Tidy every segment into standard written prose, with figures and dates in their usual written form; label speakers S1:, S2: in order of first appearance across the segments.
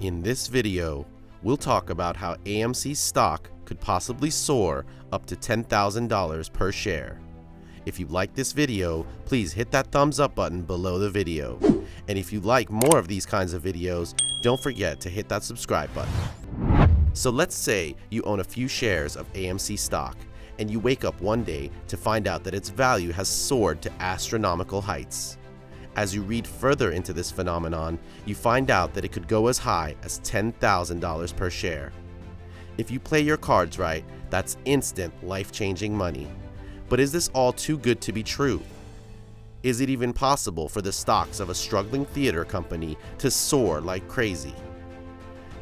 S1: In this video, we'll talk about how AMC stock could possibly soar up to $10,000 per share. If you like this video, please hit that thumbs up button below the video. And if you like more of these kinds of videos, don't forget to hit that subscribe button. So let's say you own a few shares of AMC stock, and you wake up one day to find out that its value has soared to astronomical heights. As you read further into this phenomenon, you find out that it could go as high as $10,000 per share. If you play your cards right, that's instant, life-changing money. But is this all too good to be true? Is it even possible for the stocks of a struggling theater company to soar like crazy?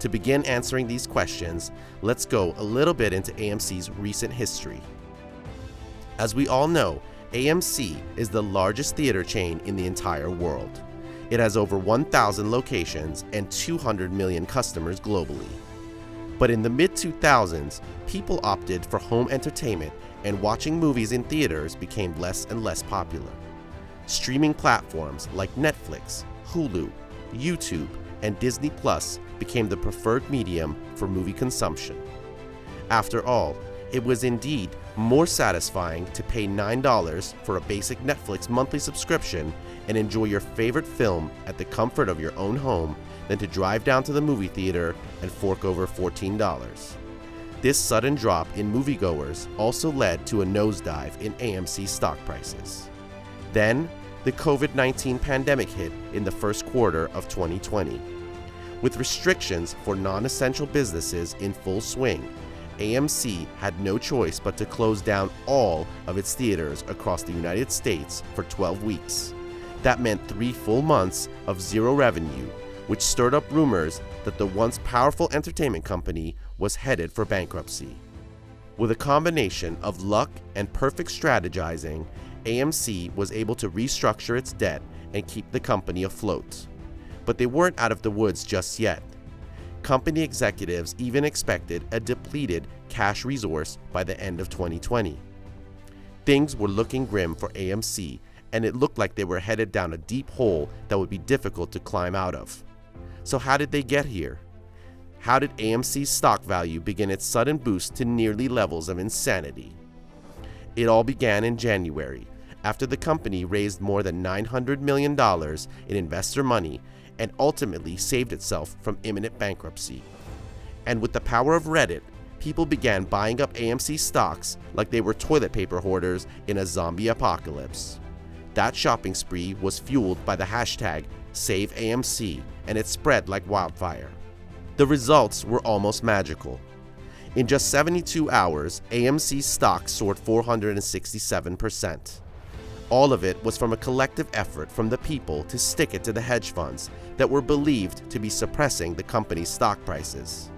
S1: To begin answering these questions, let's go a little bit into AMC's recent history. As we all know, AMC is the largest theater chain in the entire world. It has over 1,000 locations and 200 million customers globally. But in the mid-2000s, people opted for home entertainment, and watching movies in theaters became less and less popular. Streaming platforms like Netflix, Hulu, YouTube, and Disney Plus became the preferred medium for movie consumption. After all, it was indeed more satisfying to pay $9 for a basic Netflix monthly subscription and enjoy your favorite film at the comfort of your own home than to drive down to the movie theater and fork over $14. This sudden drop in moviegoers also led to a nosedive in AMC stock prices. Then, the COVID-19 pandemic hit in the first quarter of 2020. With restrictions for non-essential businesses in full swing, AMC had no choice but to close down all of its theaters across the United States for 12 weeks. That meant 3 full months of zero revenue, which stirred up rumors that the once powerful entertainment company was headed for bankruptcy. With a combination of luck and perfect strategizing, AMC was able to restructure its debt and keep the company afloat. But they weren't out of the woods just yet. Company executives even expected a depleted cash resource by the end of 2020. Things were looking grim for AMC, and it looked like they were headed down a deep hole that would be difficult to climb out of. So how did they get here? How did AMC's stock value begin its sudden boost to nearly levels of insanity? It all began in January, after the company raised more than $900 million in investor money and ultimately saved itself from imminent bankruptcy. And with the power of Reddit, people began buying up AMC stocks like they were toilet paper hoarders in a zombie apocalypse. That shopping spree was fueled by the hashtag SaveAMC, and it spread like wildfire. The results were almost magical. In just 72 hours, AMC's stock soared 467%. All of it was from a collective effort from the people to stick it to the hedge funds that were believed to be suppressing the company's stock prices.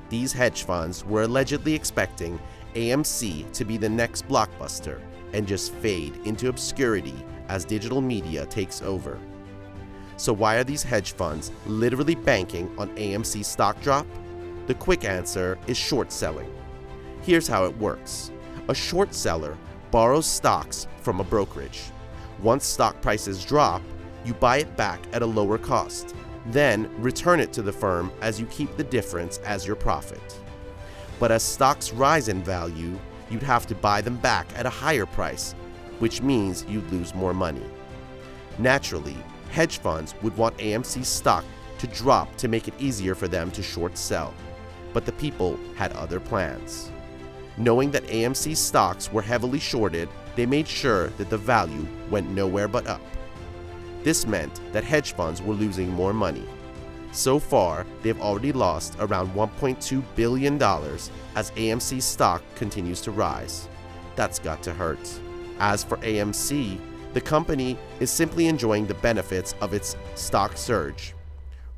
S1: These hedge funds were allegedly expecting AMC to be the next blockbuster and just fade into obscurity as digital media takes over. So why are these hedge funds literally banking on AMC's stock drop? The quick answer is short selling. Here's how it works. A short seller borrows stocks from a brokerage. Once stock prices drop, you buy it back at a lower cost, then return it to the firm as you keep the difference as your profit. But as stocks rise in value, you'd have to buy them back at a higher price, which means you'd lose more money. Naturally, hedge funds would want AMC's stock to drop to make it easier for them to short sell, but the people had other plans. Knowing that AMC's stocks were heavily shorted, they made sure that the value went nowhere but up. This meant that hedge funds were losing more money. So far, they've already lost around $1.2 billion as AMC's stock continues to rise. That's got to hurt. As for AMC, the company is simply enjoying the benefits of its stock surge.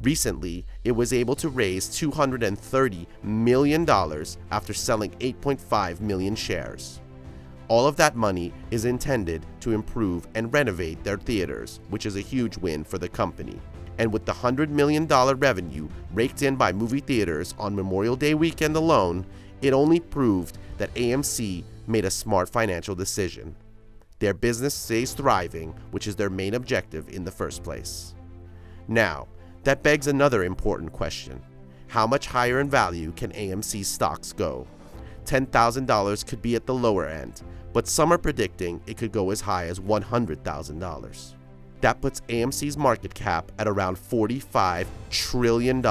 S1: Recently, it was able to raise $230 million after selling 8.5 million shares. All of that money is intended to improve and renovate their theaters, which is a huge win for the company. And with the $100 million revenue raked in by movie theaters on Memorial Day weekend alone, it only proved that AMC made a smart financial decision. Their business stays thriving, which is their main objective in the first place. Now, That begs another important question. How much higher in value can AMC stocks go? $10,000 could be at the lower end, but some are predicting it could go as high as $100,000. That puts AMC's market cap at around $45 trillion,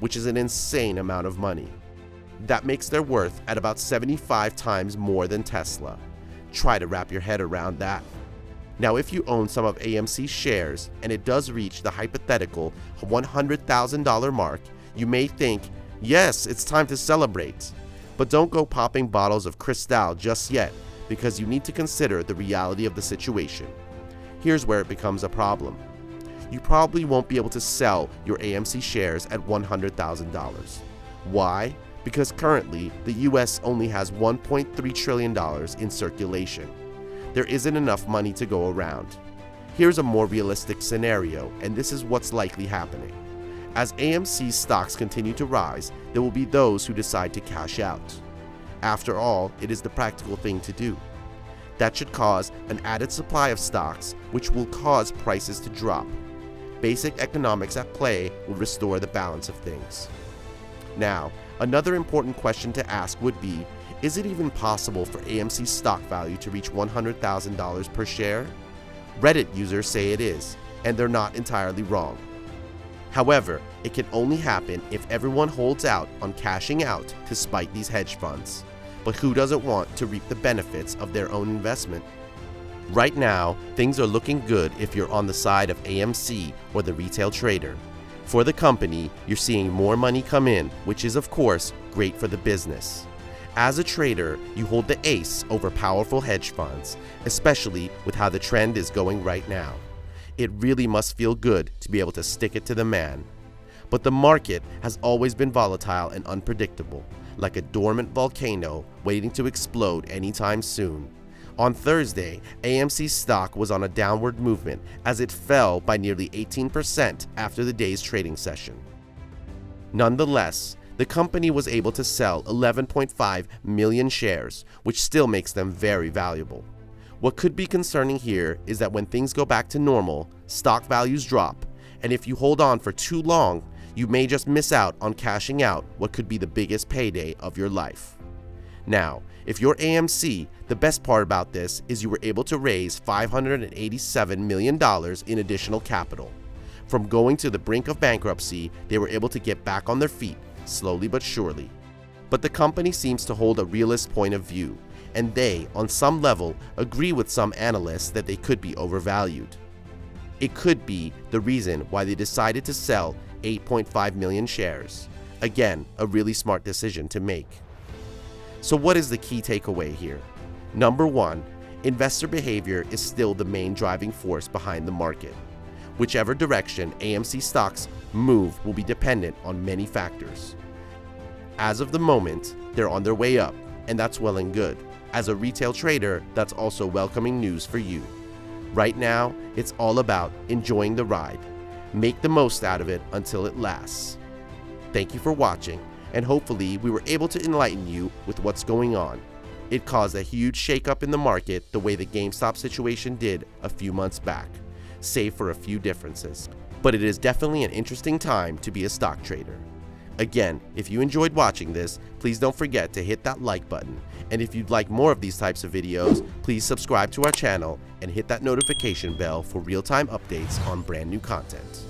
S1: which is an insane amount of money. That makes their worth at about 75 times more than Tesla. Try to wrap your head around that. Now, if you own some of AMC's shares and it does reach the hypothetical $100,000 mark, you may think, yes, it's time to celebrate. But don't go popping bottles of Cristal just yet, because you need to consider the reality of the situation. Here's where it becomes a problem. You probably won't be able to sell your AMC shares at $100,000. Why? Because currently, the US only has $1.3 trillion in circulation. There isn't enough money to go around. Here's a more realistic scenario, and this is what's likely happening. As AMC stocks continue to rise, there will be those who decide to cash out. After all, it is the practical thing to do. That should cause an added supply of stocks, which will cause prices to drop. Basic economics at play will restore the balance of things. Now, another important question to ask would be, is it even possible for AMC stock value to reach $100,000 per share? Reddit users say it is, and they're not entirely wrong. However, it can only happen if everyone holds out on cashing out to spite these hedge funds. But who doesn't want to reap the benefits of their own investment? Right now, things are looking good if you're on the side of AMC or the retail trader. For the company, you're seeing more money come in, which is of course great for the business. As a trader, you hold the ace over powerful hedge funds, especially with how the trend is going right now. It really must feel good to be able to stick it to the man. But the market has always been volatile and unpredictable, like a dormant volcano waiting to explode anytime soon. On Thursday, AMC stock was on a downward movement as it fell by nearly 18% after the day's trading session. Nonetheless, the company was able to sell 11.5 million shares, which still makes them very valuable. What could be concerning here is that when things go back to normal, stock values drop, and if you hold on for too long, you may just miss out on cashing out what could be the biggest payday of your life. Now, if you're AMC, the best part about this is you were able to raise $587 million in additional capital. From going to the brink of bankruptcy, they were able to get back on their feet, slowly but surely. But the company seems to hold a realist point of view, and they, on some level, agree with some analysts that they could be overvalued. It could be the reason why they decided to sell 8.5 million shares. Again, a really smart decision to make. So what is the key takeaway here? Number one, investor behavior is still the main driving force behind the market. Whichever direction AMC stocks move will be dependent on many factors. As of the moment, they're on their way up, and that's well and good. As a retail trader, that's also welcoming news for you. Right now, it's all about enjoying the ride. Make the most out of it until it lasts. Thank you for watching, and hopefully we were able to enlighten you with what's going on. It caused a huge shakeup in the market the way the GameStop situation did a few months back, save for a few differences. But it is definitely an interesting time to be a stock trader. Again, if you enjoyed watching this, please don't forget to hit that like button. And if you'd like more of these types of videos, please subscribe to our channel and hit that notification bell for real-time updates on brand new content.